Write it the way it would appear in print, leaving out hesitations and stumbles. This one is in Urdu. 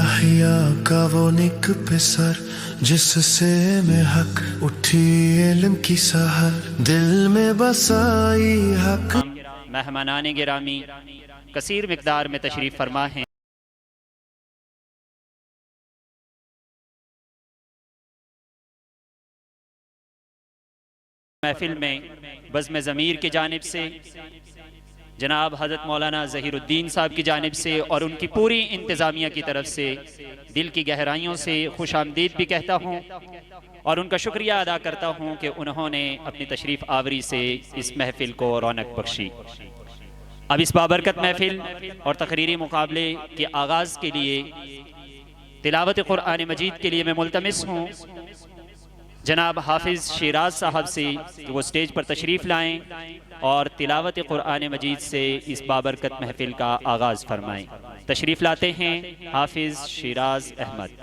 یحییٰ کا وہ نک پسر جس سے میں حق اٹھی علم کی سحر دل میں بسائی حق. مہمانان گرامی کثیر مقدار میں تشریف فرما ہیں. محفل میں بزم ضمیر کی جانب سے جناب حضرت مولانا ظہیر الدین صاحب کی جانب سے اور ان کی پوری انتظامیہ کی طرف سے دل کی گہرائیوں سے خوش آمدید بھی کہتا ہوں اور ان کا شکریہ ادا کرتا ہوں کہ انہوں نے اپنی تشریف آوری سے اس محفل کو رونق بخشی. اب اس بابرکت محفل اور تقریری مقابلے کے آغاز کے لیے تلاوت قرآن مجید کے لیے میں ملتمس ہوں جناب حافظ شیراز صاحب سے کہ وہ سٹیج پر تشریف لائیں اور تلاوت قرآن مجید سے اس بابرکت محفل کا آغاز فرمائیں. تشریف لاتے ہیں حافظ شیراز احمد.